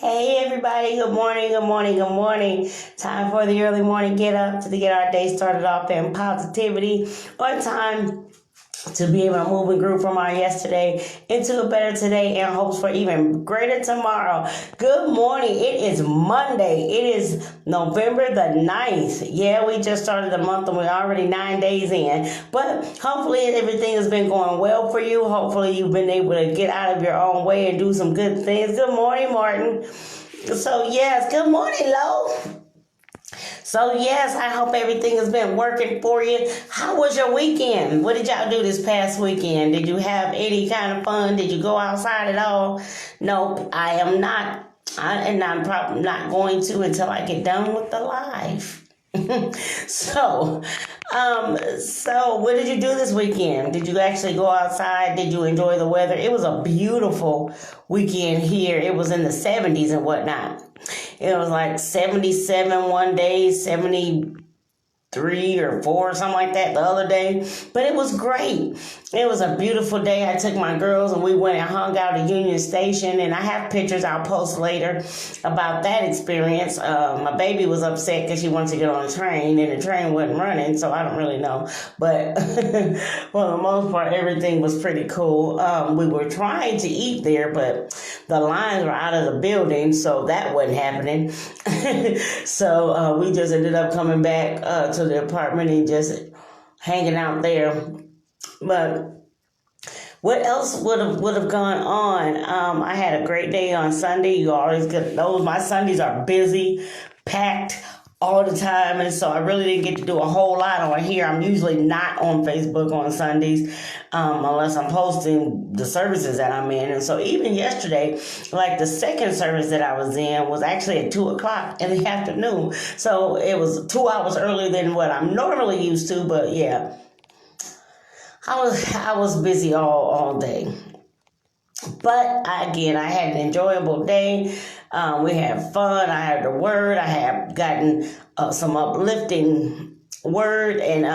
Hey everybody, good morning, good morning, good morning. Time for the early morning get up to get our day started off in positivity on time to be able to move and groove from our yesterday into a better today and hopes for even greater tomorrow. Good morning. It is Monday. It is November the 9th. Yeah, we just started the month and we're already 9 days in. But hopefully everything has been going well for you. Hopefully you've been able to get out of your own way and do some good things. Good morning, Martin. So yes, good morning, Lo. So yes, I hope everything has been working for you. How was your weekend? What did y'all do this past weekend? Did you have any kind of fun? Did you go outside at all? Nope, I am not. And I'm probably not going to until I get done with the live. so, so what did you do this weekend? Did you actually go outside? Did you enjoy the weather? It was a beautiful weekend here. It was in the 70s and whatnot. It was like 77 one day, 73 or 4 or something like that the other day. But it was great. It was a beautiful day. I took my girls and we went and hung out at Union Station. And I have pictures I'll post later about that experience. My baby was upset because she wanted to get on the train and the train wasn't running. So I don't really know. But for the most part, everything was pretty cool. We were trying to eat there, but the lines were out of the building. So that wasn't happening. So we just ended up coming back to the apartment and just hanging out there. But what else would have gone on? I had a great day on Sunday. You always get those. My Sundays are busy, packed all the time, and so I really didn't get to do a whole lot on here. I'm usually not on Facebook on Sundays unless I'm posting the services that I'm in. And so even yesterday, like the second service that I was in was actually at 2 o'clock in the afternoon. So it was 2 hours earlier than what I'm normally used to. But yeah, I was busy all day. But again, I had an enjoyable day. We had fun. I had the word. I have gotten some uplifting word, and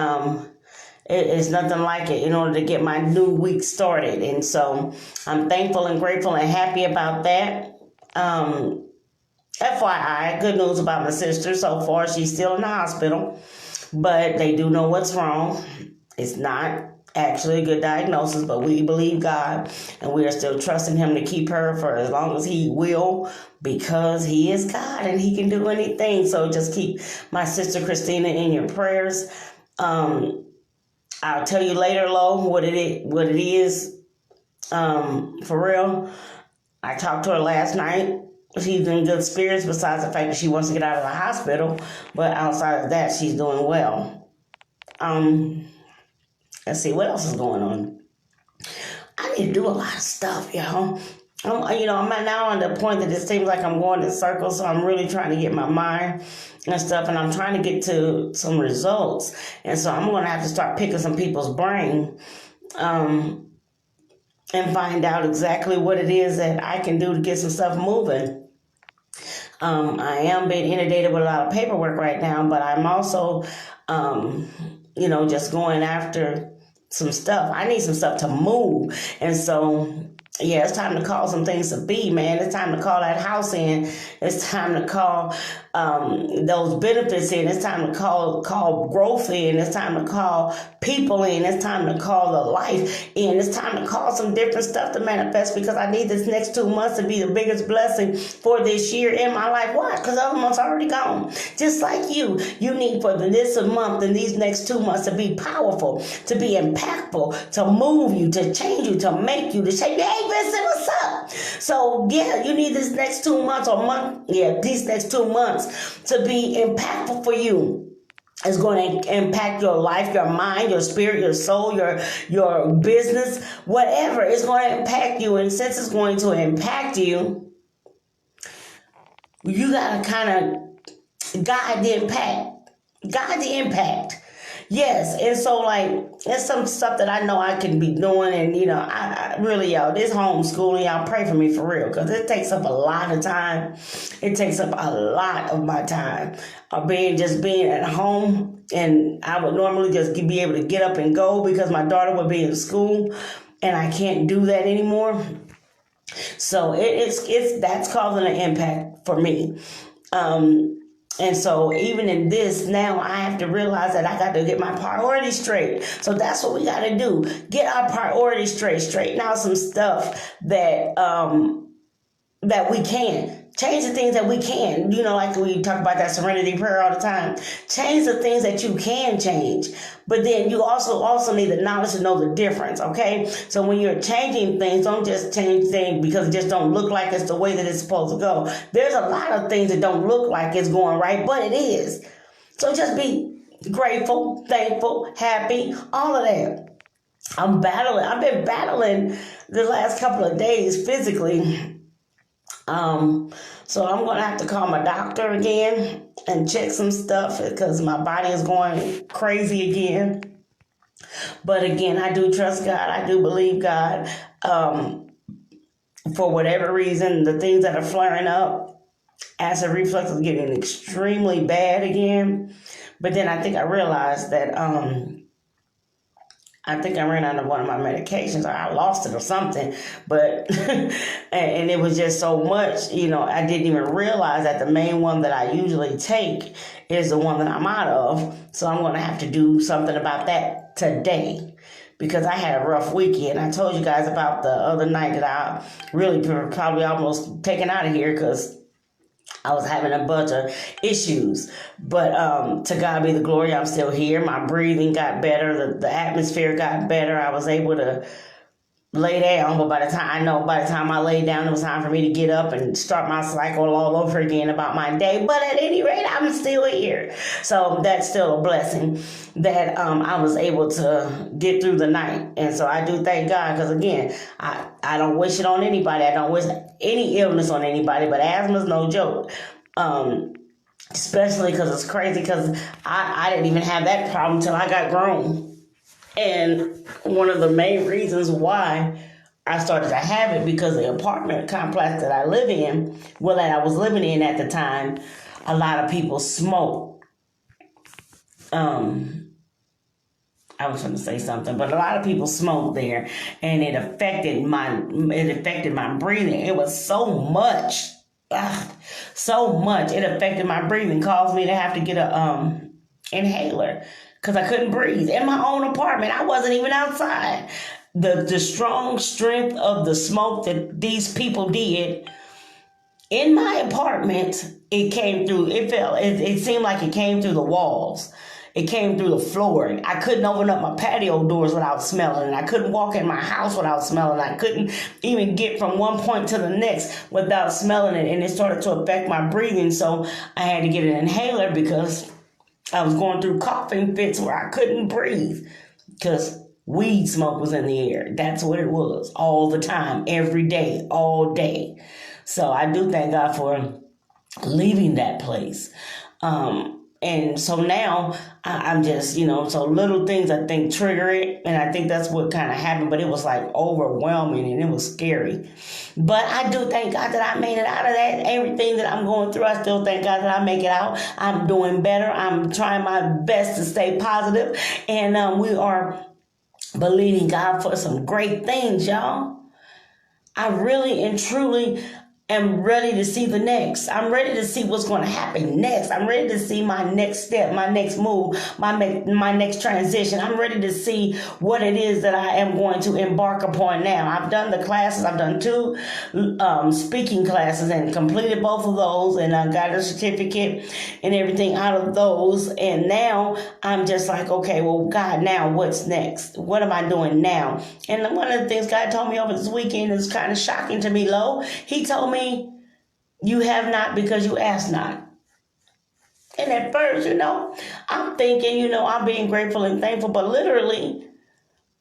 it's nothing like it in order to get my new week started. And so I'm thankful and grateful and happy about that. FYI, good news about my sister. So far, she's still in the hospital, but they do know what's wrong. It's not actually a good diagnosis, but we believe God and we are still trusting him to keep her for as long as he will, because he is God and he can do anything. So just keep my sister Christina in your prayers. I'll tell you later, Lo, what it is. For real. I talked to her last night. She's in good spirits besides the fact that she wants to get out of the hospital, but outside of that, she's doing well. Let's see, what else is going on? I need to do a lot of stuff, y'all. I'm now on the point that it seems like I'm going in circles, so I'm really trying to get my mind and stuff, and I'm trying to get to some results. And so I'm going to have to start picking some people's brain and find out exactly what it is that I can do to get some stuff moving. I am being inundated with a lot of paperwork right now, but I'm also, just going after some stuff. I need some stuff to move. And so, yeah, it's time to call some things to be, man. It's time to call that house in. It's time to call those benefits in. It's time to call growth in. It's time to call people in. It's time to call the life in. It's time to call some different stuff to manifest, because I need this next 2 months to be the biggest blessing for this year in my life. Why? Because the other months are already gone. Just like you need for this month and these next 2 months to be powerful, to be impactful, to move you, to change you, to make you, to shape you. Hey, Vincent, what's up? So yeah, you need this next 2 months these next 2 months to be impactful for you. It's going to impact your life, your mind, your spirit, your soul, your business, whatever. It's going to impact you. And since it's going to impact you, you got to kind of guide the impact. Guide the impact. Yes, and so there's some stuff that I know I can be doing, and I really, y'all, this homeschooling, y'all pray for me for real, because it takes up a lot of time. It takes up a lot of my time. Being at home, and I would normally just be able to get up and go because my daughter would be in school, and I can't do that anymore. So it's that's causing an impact for me. And so even in this, now I have to realize that I got to get my priorities straight. So that's what we got to do. Get our priorities straight. Straighten out some stuff that we can. Change the things that we can. Like we talk about that serenity prayer all the time. Change the things that you can change. But then you also need the knowledge to know the difference, okay? So when you're changing things, don't just change things because it just don't look like it's the way that it's supposed to go. There's a lot of things that don't look like it's going right, but it is. So just be grateful, thankful, happy, all of that. I've been battling the last couple of days physically. So I'm going to have to call my doctor again and check some stuff because my body is going crazy again. But again, I do trust God. I do believe God. For whatever reason, the things that are flaring up, acid reflux is getting extremely bad again. But then I think I realized that I think I ran out of one of my medications, or I lost it or something. But and it was just so much, I didn't even realize that the main one that I usually take is the one that I'm out of. So I'm going to have to do something about that today because I had a rough weekend. I told you guys about the other night that I really probably almost taken out of here because I was having a bunch of issues, but to God be the glory, I'm still here. My breathing got better. The atmosphere got better. I was able to lay down, but by the time I laid down, it was time for me to get up and start my cycle all over again about my day. But at any rate, I'm still here. So that's still a blessing that I was able to get through the night. And so I do thank God because, again, I don't wish it on anybody. I don't wish any illness on anybody, but asthma is no joke. Especially because it's crazy because I didn't even have that problem until I got grown. And one of the main reasons why I started to have it because the apartment complex that I live in, that I was living in at the time, a lot of people smoke. I was going to say something, but a lot of people smoke there, and it affected my breathing. It was so much. So much. It affected my breathing, caused me to have to get a inhaler because I couldn't breathe in my own apartment. I wasn't even outside. The strong strength of the smoke that these people did in my apartment, it came through. It seemed like it came through the walls. It came through the floor. I couldn't open up my patio doors without smelling it. I couldn't walk in my house without smelling it. I couldn't even get from one point to the next without smelling it. And it started to affect my breathing. So I had to get an inhaler because I was going through coughing fits where I couldn't breathe because weed smoke was in the air. That's what it was all the time, every day, all day. So I do thank God for leaving that place. And so now I'm just, so little things I think trigger it. And I think that's what kind of happened. But it was like overwhelming and it was scary. But I do thank God that I made it out of that. Everything that I'm going through, I still thank God that I make it out. I'm doing better. I'm trying my best to stay positive. And we are believing God for some great things, y'all. I really and truly am ready to see the next. I'm ready to see what's going to happen next. I'm ready to see my next step, my next move, my next transition. I'm ready to see what it is that I am going to embark upon now. I've done the classes. I've done 2 speaking classes and completed both of those, and I got a certificate and everything out of those. And now I'm just like, okay, well, God, now what's next? What am I doing now? And one of the things God told me over this weekend is kind of shocking to me, Lo. He told me, you have not because you ask not. And at first, I'm thinking, I'm being grateful and thankful, but literally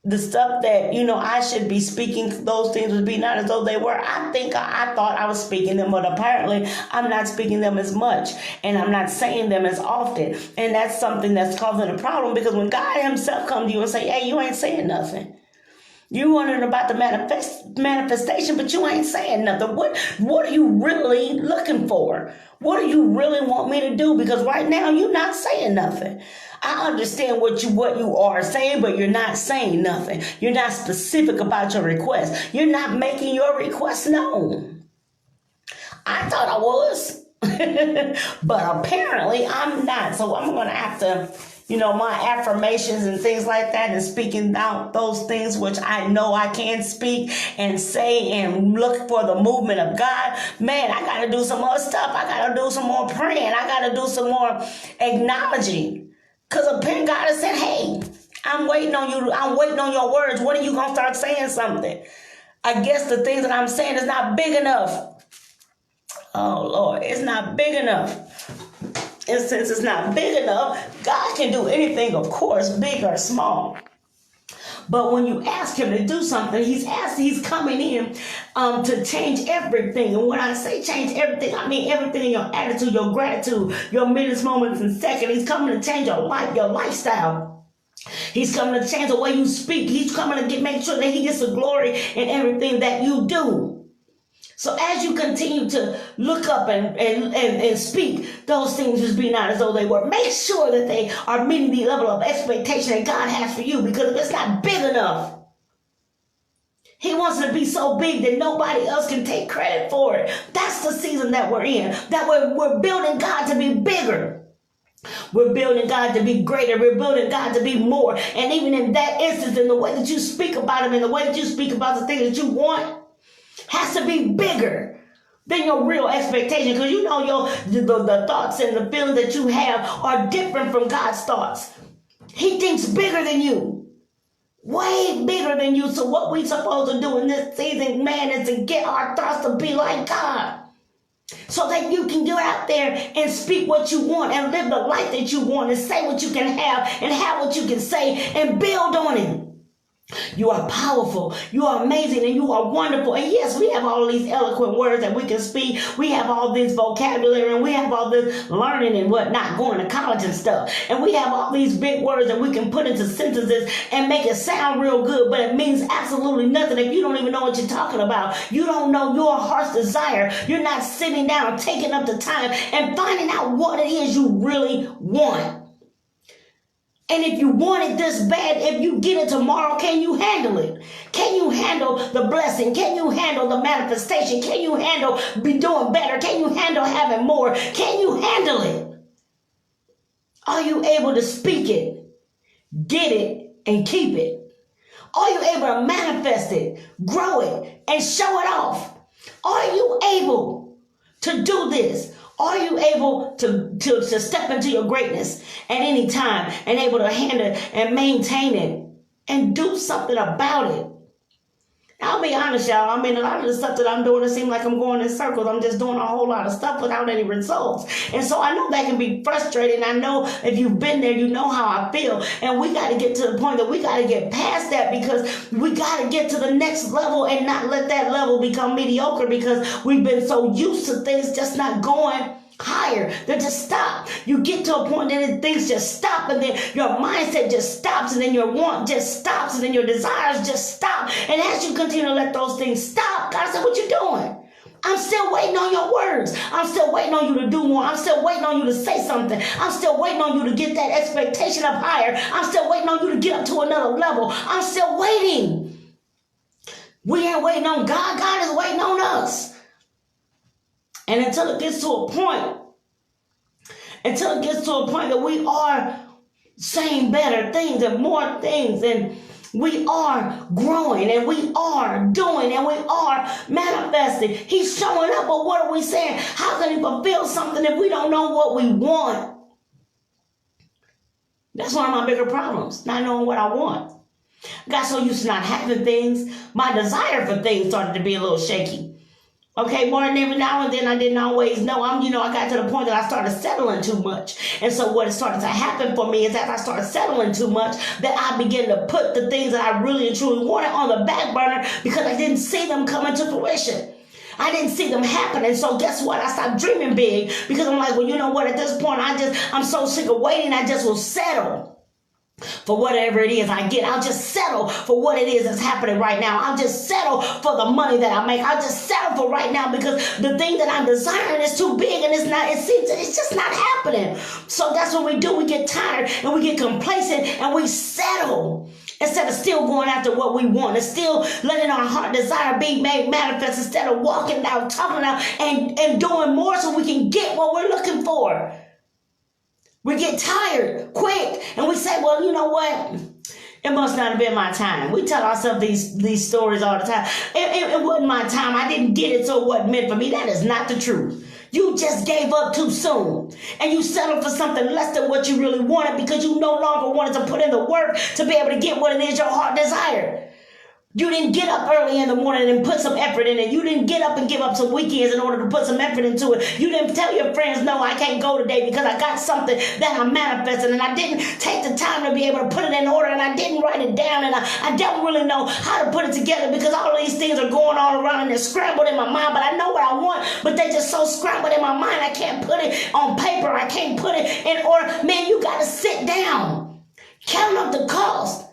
the stuff that, I should be speaking, those things would be not as though they were. I thought I was speaking them, but apparently I'm not speaking them as much and I'm not saying them as often. And that's something that's causing a problem because when God himself comes to you and say, hey, you ain't saying nothing. You wondering about the manifestation, but you ain't saying nothing. What are you really looking for? What do you really want me to do? Because right now you're not saying nothing. I understand what you are saying, but you're not saying nothing. You're not specific about your request. You're not making your request known. I thought I was, but apparently I'm not. So I'm going to have to, my affirmations and things like that, and speaking out those things which I know I can speak and say and look for the movement of God. Man, I got to do some more stuff. I got to do some more praying. I got to do some more acknowledging. Because apparently God has said, hey, I'm waiting on you. I'm waiting on your words. When are you going to start saying something? I guess the things that I'm saying is not big enough. Oh, Lord, it's not big enough. And since it's not big enough, God can do anything, of course, big or small. But when you ask him to do something, he's coming in to change everything. And when I say change everything, I mean everything in your attitude, your gratitude, your minutes, moments, and seconds. He's coming to change your life, your lifestyle. He's coming to change the way you speak. He's coming to make sure that he gets the glory in everything that you do. So as you continue to look up and speak, those things just be not as though they were. Make sure that they are meeting the level of expectation that God has for you. Because if it's not big enough, he wants it to be so big that nobody else can take credit for it. That's the season that we're in. That we're building God to be bigger. We're building God to be greater. We're building God to be more. And even in that instance, in the way that you speak about him, in the way that you speak about the things that you want, has to be bigger than your real expectation, because the thoughts and the feelings that you have are different from God's thoughts. He thinks bigger than you, way bigger than you. So what we supposed to do in this season, man, is to get our thoughts to be like God, so that you can go out there and speak what you want and live the life that you want and say what you can have and have what you can say and build on it. You are powerful, you are amazing, and you are wonderful. And yes, we have all these eloquent words that we can speak. We have all this vocabulary, and we have all this learning and whatnot, going to college and stuff. And we have all these big words that we can put into sentences and make it sound real good, but it means absolutely nothing if you don't even know what you're talking about. You don't know your heart's desire. You're not sitting down, taking up the time and finding out what it is you really want. And if you want it this bad, if you get it tomorrow, can you handle it? Can you handle the blessing? Can you handle the manifestation? Can you handle be doing better? Can you handle having more? Can you handle it? Are you able to speak it, get it, and keep it? Are you able to manifest it, grow it, and show it off? Are you able to do this? Are you able to step into your greatness at any time and able to handle it and maintain it and do something about it? I'll be honest, y'all. I mean, a lot of the stuff that I'm doing, it seems like I'm going in circles. I'm just doing a whole lot of stuff without any results. And so I know that can be frustrating. I know if you've been there, you know how I feel. And we got to get to the point that we got to get past that, because we got to get to the next level and not let that level become mediocre, because we've been so used to things just not going higher. They just stop. You get to a point that things just stop, and then your mindset just stops, and then your want just stops, and then your desires just stop. And as you continue to let those things stop, God said, what you doing? I'm still waiting on your words. I'm still waiting on you to do more. I'm still waiting on you to say something. I'm still waiting on you to get that expectation up higher. I'm still waiting on you to get up to another level. I'm still waiting. We ain't waiting on God. God is waiting on us. And until it gets to a point that we are saying better things and more things, and we are growing, and we are doing, and we are manifesting. He's showing up, but what are we saying? How can he fulfill something if we don't know what we want? That's one of my bigger problems, not knowing what I want. I got so used to not having things, my desire for things started to be a little shaky. Okay, more than every now and then I didn't always know. I got to the point that I started settling too much. And so what started to happen for me is that I started settling too much, that I began to put the things that I really and truly wanted on the back burner, because I didn't see them coming to fruition. I didn't see them happen. And so guess what? I stopped dreaming big, because I'm like, well, you know what? At this point, I'm so sick of waiting, I just will settle. for whatever it is I get. I'll just settle for what it is that's happening right now. I'll just settle for the money that I make. I'll just settle for right now because the thing that I'm desiring is too big and it's just not happening. So that's what we do. We get tired and we get complacent and we settle. Instead of still going after what we want and still letting our heart desire be made manifest, instead of walking out, talking out, and doing more so we can get what we're looking for. We get tired quick and we say, well, you know what? It must not have been my time. We tell ourselves these stories all the time. It wasn't my time. I didn't get it, so it wasn't meant for me. That is not the truth. You just gave up too soon. And you settled for something less than what you really wanted because you no longer wanted to put in the work to be able to get what it is your heart desired. You didn't get up early in the morning and put some effort in it. You didn't get up and give up some weekends in order to put some effort into it. You didn't tell your friends, no, I can't go today because I got something that I'm manifesting. And I didn't take the time to be able to put it in order. And I didn't write it down. And I don't really know how to put it together because all of these things are going all around and they're scrambled in my mind. But I know what I want. But they're just so scrambled in my mind. I can't put it on paper. I can't put it in order. Man, you got to sit down. Count up the cost.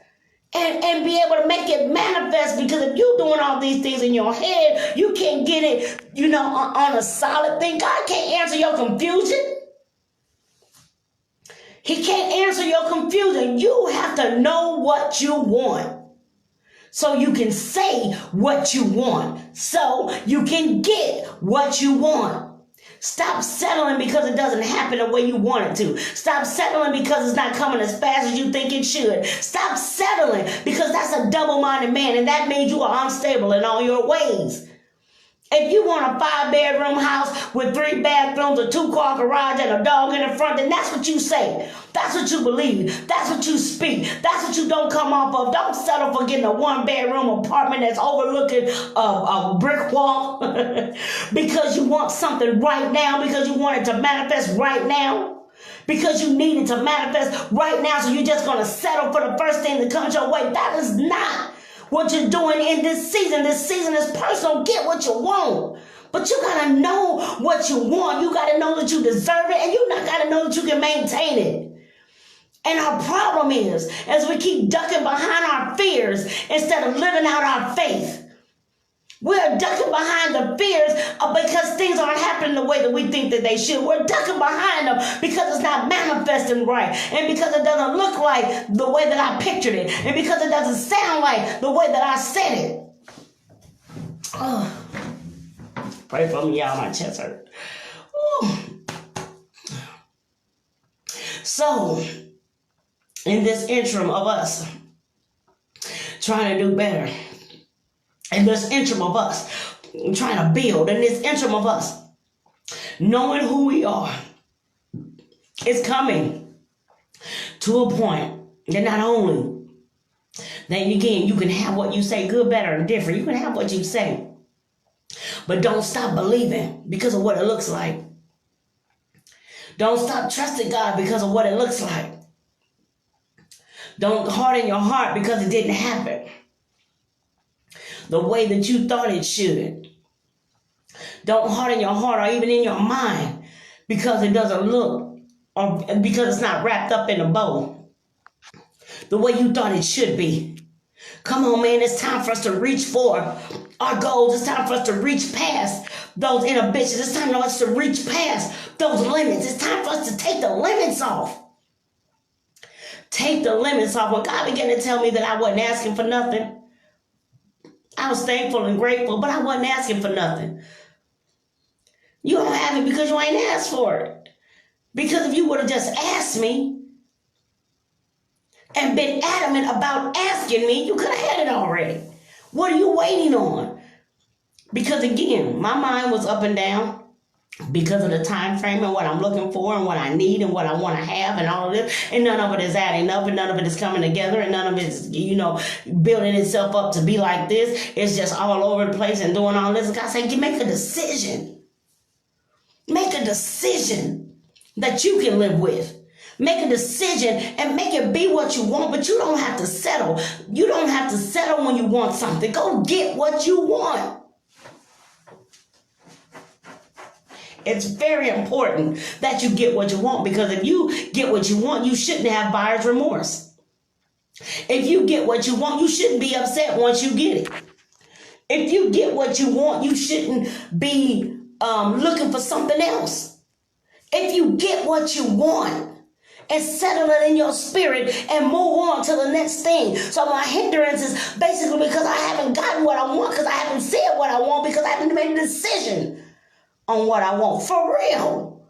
And be able to make it manifest, because if you're doing all these things in your head, you can't get it, on a solid thing. God can't answer your confusion. He can't answer your confusion. You have to know what you want so you can say what you want, so you can get what you want. Stop settling because it doesn't happen the way you want it to. Stop settling because it's not coming as fast as you think it should. Stop settling because that's a double-minded man, and that means you are unstable in all your ways. If you want a 5-bedroom house with 3 bathrooms, a 2-car garage, and a dog in the front, then that's what you say. That's what you believe. That's what you speak. That's what you don't come off of. Don't settle for getting a 1-bedroom apartment that's overlooking a brick wall because you want something right now, because you want it to manifest right now, because you need it to manifest right now, so you're just going to settle for the first thing that comes your way. That is not what you're doing in this season. This season is personal. Get what you want. But you got to know what you want. You got to know that you deserve it. And you got to know that you can maintain it. And our problem is, as we keep ducking behind our fears instead of living out our faith, we're ducking behind the fears because things aren't happening the way that we think that they should. We're ducking behind them because it's not manifesting right. And because it doesn't look like the way that I pictured it. And because it doesn't sound like the way that I said it. Oh. Pray for me, y'all. My chest hurt. Ooh. So, in this interim of us trying to do better, in this interim of us trying to build, in this interim of us knowing who we are, it's coming to a point that not only that, again, you can have what you say, good, better, and different. You can have what you say, but don't stop believing because of what it looks like. Don't stop trusting God because of what it looks like. Don't harden your heart because it didn't happen the way that you thought it should. Don't harden your heart or even in your mind because it doesn't look, or because it's not wrapped up in a bow the way you thought it should be. Come on, man, it's time for us to reach for our goals. It's time for us to reach past those inhibitions. It's time for us to reach past those limits. It's time for us to take the limits off. Take the limits off. When God began to tell me that I wasn't asking for nothing, I was thankful and grateful, but I wasn't asking for nothing. You don't have it because you ain't asked for it. Because if you would have just asked me and been adamant about asking me, you could have had it already. What are you waiting on? Because again, my mind was up and down because of the time frame and what I'm looking for and what I need and what I want to have and all of this. And none of it is adding up and none of it is coming together and none of it is, building itself up to be like this. It's just all over the place and doing all this. God said, make a decision. Make a decision that you can live with. Make a decision and make it be what you want, but you don't have to settle. You don't have to settle when you want something. Go get what you want. It's very important that you get what you want, because if you get what you want, you shouldn't have buyer's remorse. If you get what you want, you shouldn't be upset once you get it. If you get what you want, you shouldn't be looking for something else. If you get what you want, and settle it in your spirit and move on to the next thing. So my hindrance is basically because I haven't gotten what I want, because I haven't said what I want, because I haven't made a decision on what I want for real.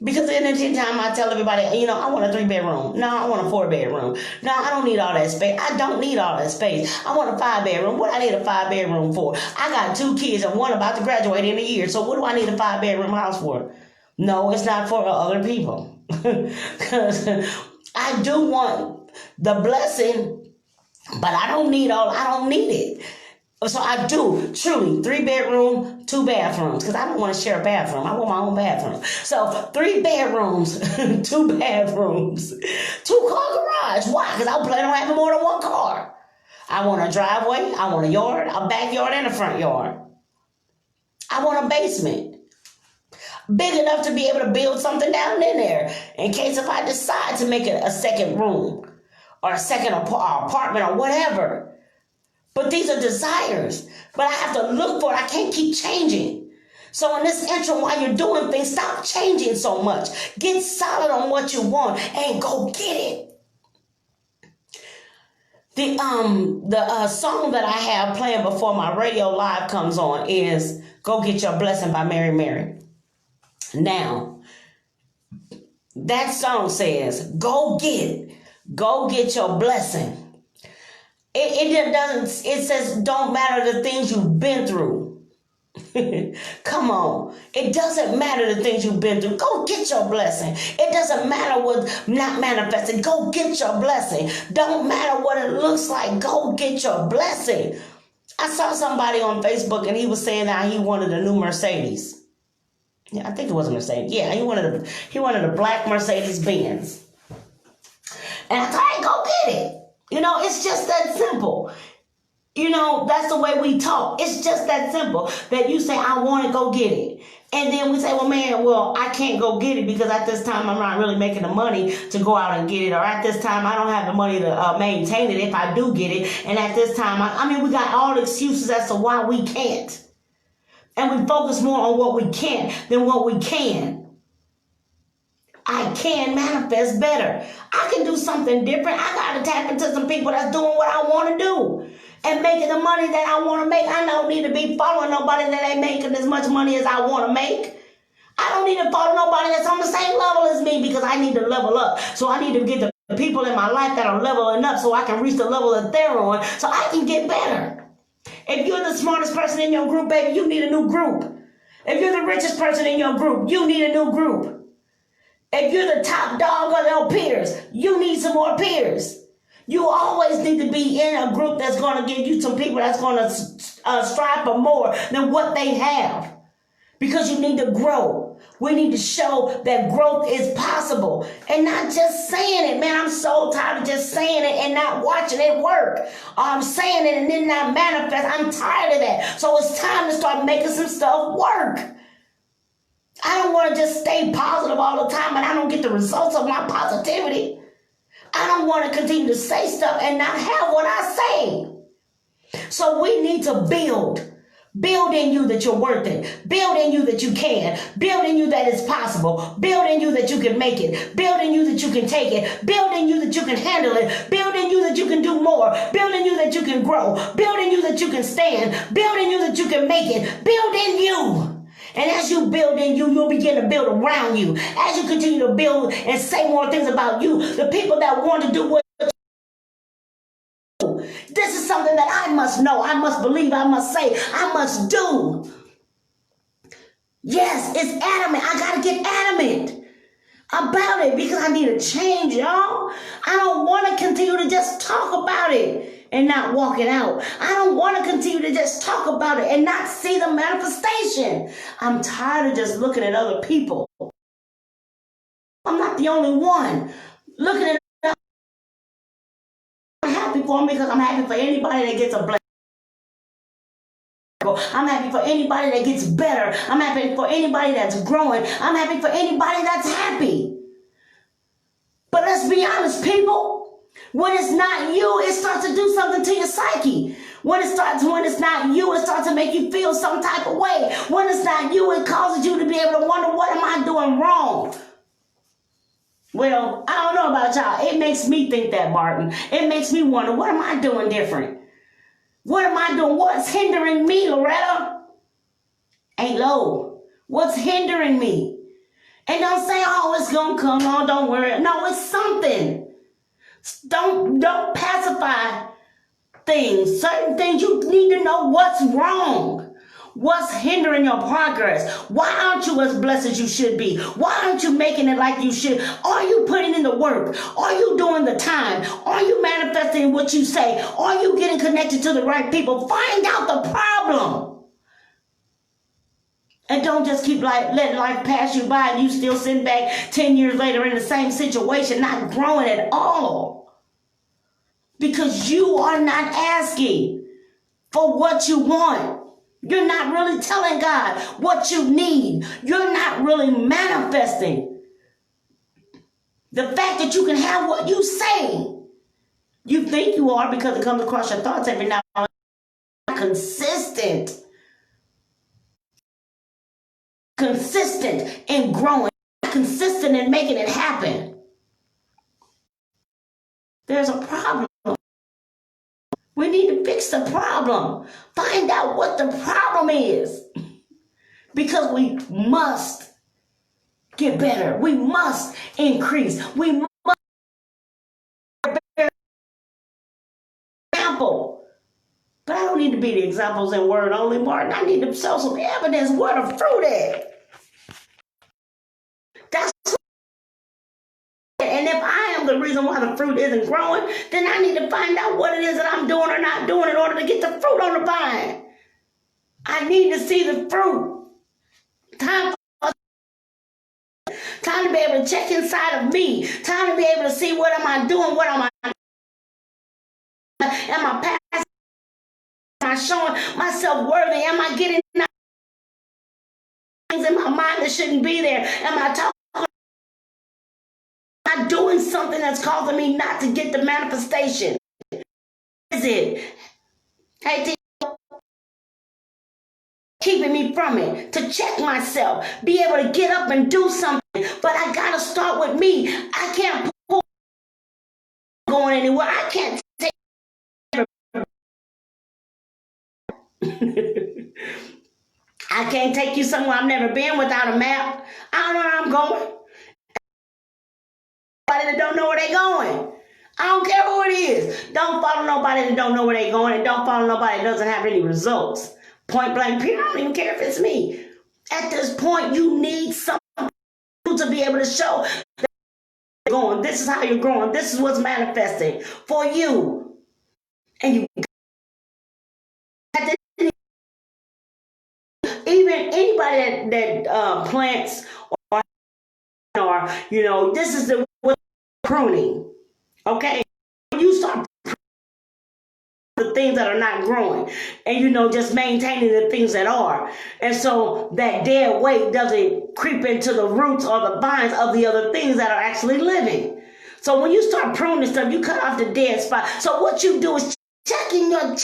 Because in the time I tell everybody, I want a 3-bedroom. No, I want a 4-bedroom. No, I don't need all that space. I don't need all that space. I want a 5-bedroom. What do I need a 5-bedroom for? I got 2 kids and one about to graduate in a year. So what do I need a 5-bedroom house for? No, it's not for other people. Because I do want the blessing, but I don't need it. So I do, truly, 3-bedroom, 2 bathrooms, because I don't want to share a bathroom. I want my own bathroom. So 3 bedrooms, 2 bathrooms, 2-car garage. Why? Because I plan on having more than 1 car. I want a driveway, I want a yard, a backyard, and a front yard. I want a basement. Big enough to be able to build something down in there in case if I decide to make it a second room or a second apartment or whatever. But these are desires. But I have to look for it. I can't keep changing. So in this intro, while you're doing things, stop changing so much. Get solid on what you want and go get it. The song that I have playing before my radio live comes on is Go Get Your Blessing by Mary Mary. Now, that song says, go get it. Go get your blessing. It says, don't matter the things you've been through. Come on. It doesn't matter the things you've been through. Go get your blessing. It doesn't matter what's not manifesting. Go get your blessing. Don't matter what it looks like. Go get your blessing. I saw somebody on Facebook and he was saying that he wanted a new Mercedes. Yeah, I think it was a Mercedes. Yeah, he wanted a black Mercedes Benz. And I thought, hey, go get it. It's just that simple. That's the way we talk. It's just that simple that you say, I want to go get it. And then we say, I can't go get it because at this time I'm not really making the money to go out and get it. Or at this time I don't have the money to maintain it if I do get it. And at this time, we got all the excuses as to why we can't. And we focus more on what we can't than what we can. I can manifest better. I can do something different. I got to tap into some people that's doing what I want to do and making the money that I want to make. I don't need to be following nobody that ain't making as much money as I want to make. I don't need to follow nobody that's on the same level as me because I need to level up. So I need to get the people in my life that are leveling up so I can reach the level that they're on so I can get better. If you're the smartest person in your group, baby, you need a new group. If you're the richest person in your group, you need a new group. If you're the top dog of your peers, you need some more peers. You always need to be in a group that's going to give you some people that's going to strive for more than what they have. Because you need to grow. We need to show that growth is possible. And not just saying it. Man, I'm so tired of just saying it and not watching it work. I'm saying it and then not manifest. I'm tired of that. So it's time to start making some stuff work. I don't want to just stay positive all the time and I don't get the results of my positivity. I don't want to continue to say stuff and not have what I say. So we need to build. Build in you that you're worth it. Build in you that you can. Build in you that it's possible. Build in you that you can make it. Build in you that you can take it. Build in you that you can handle it. Build in you that you can do more. Build in you that you can grow. Build in you that you can stand. Build in you that you can make it. Build in you. And as you build in you, you'll begin to build around you. As you continue to build and say more things about you, the people that want to do what this is something that I must know, I must believe, I must say, I must do. Yes, it's adamant. I got to get adamant about it because I need to change, y'all. I don't want to continue to just talk about it and not walk it out. I don't want to continue to just talk about it and not see the manifestation. I'm tired of just looking at other people. I'm not the only one looking at happy for them because I'm happy for anybody that gets a blessing. I'm happy for anybody that gets better. I'm happy for anybody that's growing. I'm happy for anybody that's happy. But let's be honest, people. When it's not you, it starts to do something to your psyche. When it's not you, it starts to make you feel some type of way. When it's not you, it causes you to be able to wonder, what am I doing wrong? Well, I don't know about y'all. It makes me think that, Martin. It makes me wonder, what am I doing different? What am I doing? What's hindering me, Loretta? Hey, Lo, what's hindering me? And don't say, oh, it's going to come on, don't worry. No, it's something. Don't pacify things. Certain things, you need to know what's wrong. What's hindering your progress? Why aren't you as blessed as you should be? Why aren't you making it like you should? Are you putting in the work? Are you doing the time? Are you manifesting what you say? Are you getting connected to the right people? Find out the problem. And don't just keep letting life pass you by and you still sitting back 10 years later in the same situation, not growing at all. Because you are not asking for what you want. You're not really telling God what you need. You're not really manifesting the fact that you can have what you say. You think you are because it comes across your thoughts every now and then. Consistent in growing, consistent in making it happen. There's a problem. We need to fix the problem. Find out what the problem is. Because we must get better. We must increase. We must be example. But I don't need to be the examples in word only, Martin. I need to show some evidence where the fruit is. That's and if I am the reason why the fruit isn't growing, then I need to find out what it is that I'm doing or not doing in order to get the fruit on the vine. I need to see the fruit. Time to be able to check inside of me. Time to be able to see what am I doing, what am I passing? Am I showing myself worthy? Am I getting things in my mind that shouldn't be there? Am I talking? Am I doing something that's causing me not to get the manifestation? Is it? Hey, keeping me from it, to check myself, be able to get up and do something. But I gotta start with me. I can't pull going anywhere. I can't take I can't take you somewhere I've never been without a map. I don't know where I'm going. Nobody that don't know where they're going. I don't care who it is. Don't follow nobody that don't know where they're going, and don't follow nobody that doesn't have any results. Point blank period. I don't even care if it's me. At this point, you need something to be able to show that you're going. This is how you're growing. This is what's manifesting for you. And you even anybody that plants or this is the pruning. Okay, when you start the things that are not growing, and just maintaining the things that are, and so that dead weight doesn't creep into the roots or the vines of the other things that are actually living. So when you start pruning stuff, you cut off the dead spot. So what you do is checking your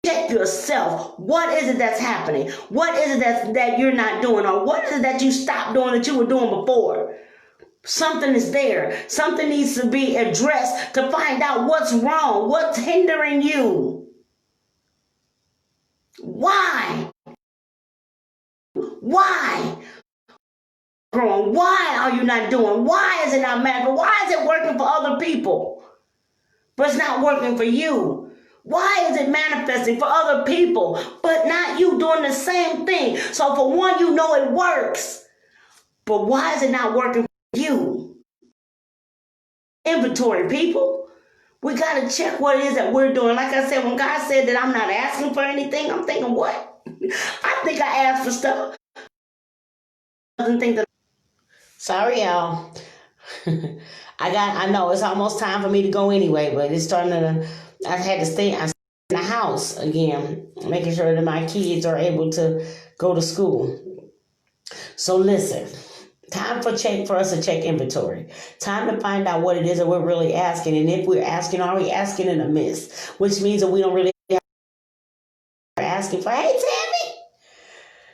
check yourself. What is it that's happening? What is it that you're not doing, or what is it that you stopped doing that you were doing before? Something is there. Something needs to be addressed to find out what's wrong, what's hindering you. Why? Growing? Why are you not doing? Why is it not mattering? Why is it working for other people, but it's not working for you? Why is it manifesting for other people, but not you doing the same thing? So for one, it works, but why is it not working for you? Inventory, people. We got to check what it is that we're doing. Like I said, when God said that I'm not asking for anything, I'm thinking, what? I think I asked for stuff. I doesn't think that. Sorry, y'all. I know it's almost time for me to go anyway, but it's starting to. I had to stay in the house again, making sure that my kids are able to go to school. So listen, Time for us to check inventory. Time to find out what it is that we're really asking. And if we're asking, are we asking in a miss? Which means that we don't really are asking for, hey, Tammy,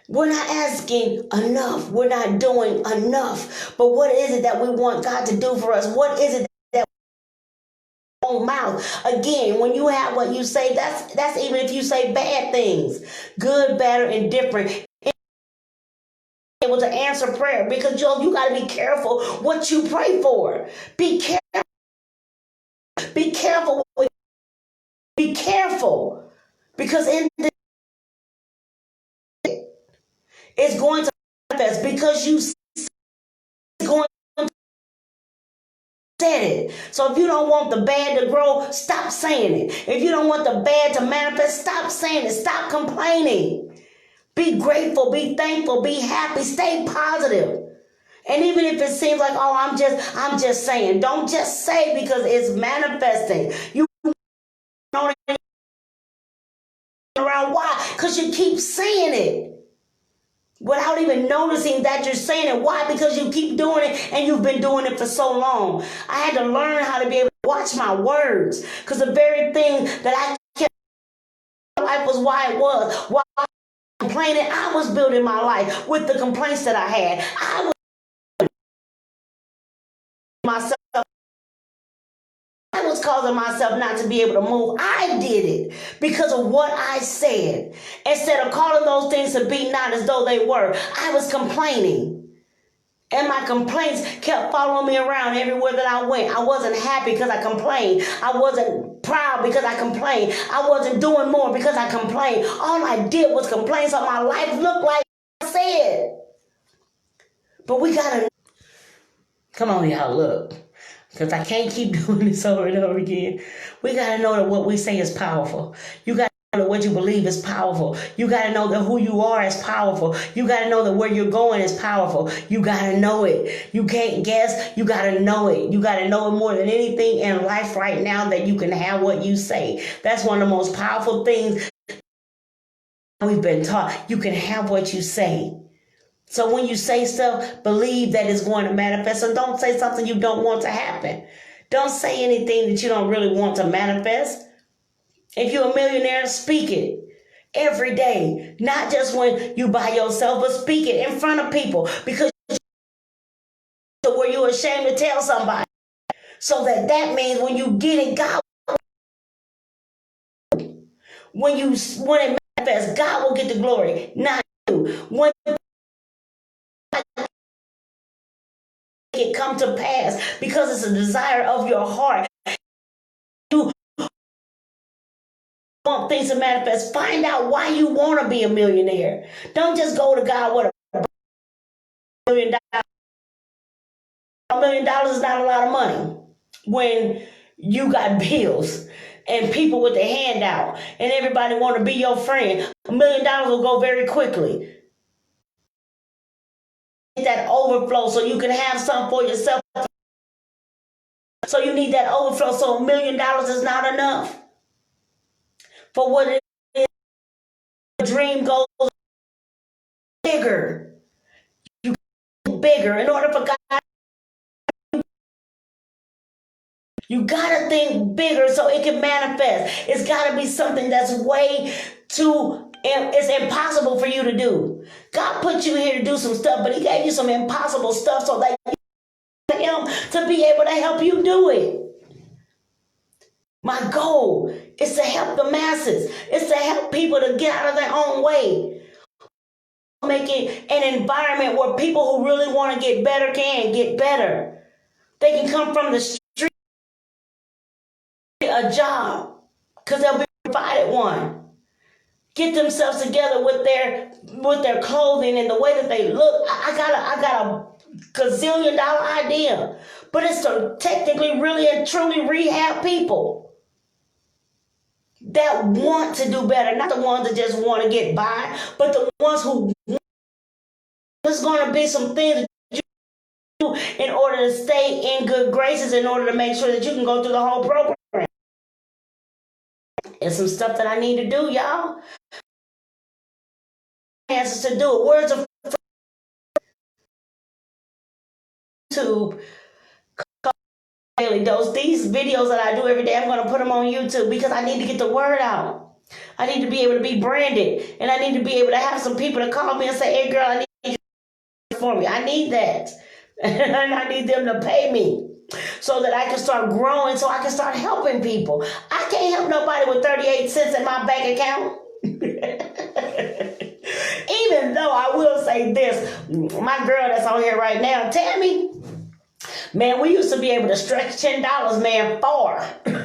we're not asking enough. We're not doing enough. But what is it that we want God to do for us? What is it that own mouth? Again, when you have what you say, that's even if you say bad things, good, bad, or indifferent, able to answer prayer, because you got to be careful what you pray for. Be careful. Be careful. Be careful, because in this, it's going to manifest because you going to said it. So if you don't want the bad to grow, stop saying it. If you don't want the bad to manifest, stop saying it. Stop complaining. Be grateful. Be thankful. Be happy. Stay positive. And even if it seems like, oh, I'm just saying, don't just say, because it's manifesting. You know around why? Because you keep saying it without even noticing that you're saying it. Why? Because you keep doing it, and you've been doing it for so long. I had to learn how to be able to watch my words, because the very thing that I kept in my life was why it was. Why I was complaining, I was building my life with the complaints that I had. I was myself. I was causing myself not to be able to move. I did it because of what I said. Instead of calling those things to be not as though they were, I was complaining. And my complaints kept following me around everywhere that I went. I wasn't happy because I complained. I wasn't proud because I complained. I wasn't doing more because I complained. All I did was complain, so my life looked like I said. But we gotta, come on, y'all, look. Because I can't keep doing this over and over again. We got to know that what we say is powerful. You got to know that what you believe is powerful. You got to know that who you are is powerful. You got to know that where you're going is powerful. You got to know it. You can't guess. You got to know it. You got to know it more than anything in life right now, that you can have what you say. That's one of the most powerful things we've been taught. You can have what you say. So when you say stuff, believe that it's going to manifest. And don't say something you don't want to happen. Don't say anything that you don't really want to manifest. If you're a millionaire, speak it every day. Not just when you by yourself, but speak it in front of people. Because where you're ashamed to tell somebody. So that means when you get it, God, when it manifests, God will get the glory, not you. When it come to pass, because it's a desire of your heart. You want things to manifest. Find out why you want to be a millionaire. Don't just go to God with $1 million. $1 million is not a lot of money when you got bills and people with their hand out and everybody want to be your friend. $1 million will go very quickly. Get that overflow so you can have some for yourself. So you need that overflow. So $1 million is not enough for what it is. Dream goes bigger. You go bigger. In order for God, you gotta think bigger so it can manifest. It's gotta be something that's way too, it's impossible for you to do. God put you here to do some stuff, but he gave you some impossible stuff so that you need him to be able to help you do it. My goal is to help the masses. It's to help people to get out of their own way. Making an environment where people who really want to get better can get better. They can come from the street, a job, because they'll be provided one. Get themselves together with their clothing and the way that they look. I got a gazillion-dollar idea, but it's to technically, really and truly rehab people that want to do better, not the ones that just want to get by, but the ones who. There's going to be some things that you do in order to stay in good graces, in order to make sure that you can go through the whole program. It's some stuff that I need to do, y'all. Answers to do it. Words of YouTube daily dose. These videos that I do every day, I'm going to put them on YouTube because I need to get the word out. I need to be able to be branded, and I need to be able to have some people to call me and say, "Hey, girl, I need you for me." I need that, and I need them to pay me so that I can start growing, so I can start helping people. I can't help nobody with 38 cents in my bank account. Even though I will say this, my girl that's on here right now, Tammy, man, we used to be able to stretch $10, man, far. Girl,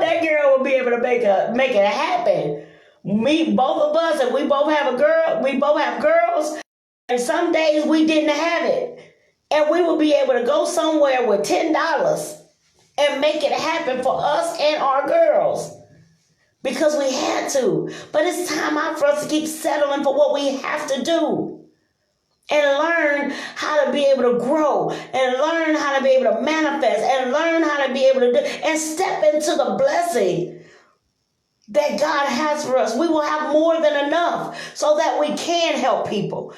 that girl will be able to make it happen. Me, both of us, and we both have girls, and some days we didn't have it. And we will be able to go somewhere with $10 and make it happen for us and our girls. Because we had to. But it's time out for us to keep settling for what we have to do. And learn how to be able to grow. And learn how to be able to manifest. And learn how to be able to do. And step into the blessing that God has for us. We will have more than enough so that we can help people.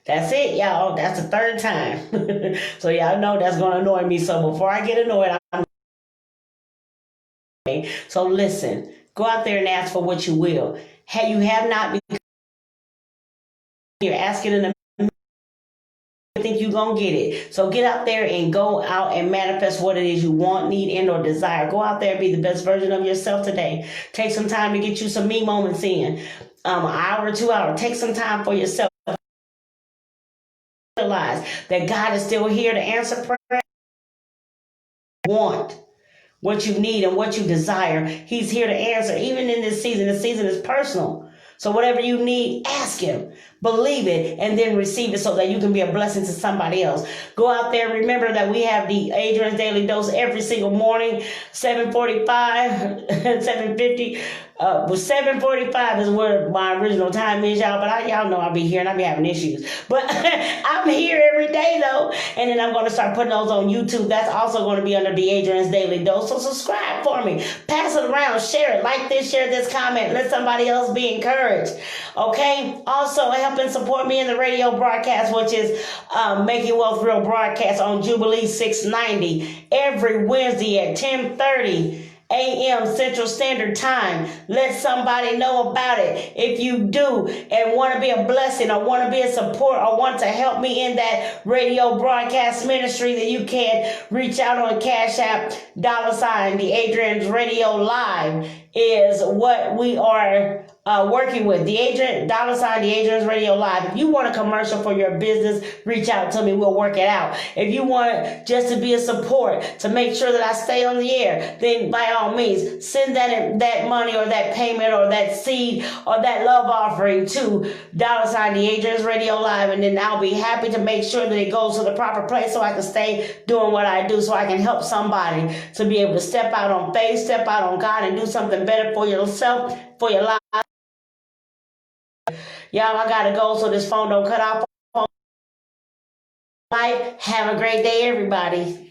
That's it, y'all. That's the third time. So y'all know that's going to annoy me. So before I get annoyed, so listen. Go out there and ask for what you will. Hey, you have not because you're asking in the think you're going to get it. So get out there and go out and manifest what it is you want, need, and or desire. Go out there and be the best version of yourself today. Take some time to get you some me moments in. An hour, 2 hours. Take some time for yourself. Realize that God is still here to answer prayer. Want what you need and what you desire. He's here to answer. Even in this season, the season is personal. So whatever you need, ask him, believe it, and then receive it so that you can be a blessing to somebody else. Go out there. Remember that we have the Adrian's Daily Dose every single morning, 7:45, 7:50. 7:45 is where my original time is, y'all. But y'all know I'll be here and I'll be having issues. But I'm here every day, though. And then I'm going to start putting those on YouTube. That's also going to be under the Adrian's Daily Dose. So subscribe for me. Pass it around. Share it. Like this, share this, comment. Let somebody else be encouraged. Okay? Also, help and support me in the radio broadcast, which is Making Wealth Real broadcast on Jubilee 690 every Wednesday at 10:30 a.m. Central Standard Time. Let somebody know about it. If you do and want to be a blessing or want to be a support or want to help me in that radio broadcast ministry, then you can reach out on Cash App, $ the Adrian's Radio Live is what we are working with. The Adrian, $ the Adrian's Radio Live. If you want a commercial for your business, reach out to me. We'll work it out. If you want just to be a support to make sure that I stay on the air, then by all means, send that money or that payment or that seed or that love offering to $ the Adrian's Radio Live, and then I'll be happy to make sure that it goes to the proper place so I can stay doing what I do, so I can help somebody to be able to step out on faith, step out on God, and do something better for yourself, for your life. Y'all, I gotta go so this phone don't cut off. Have a great day, everybody.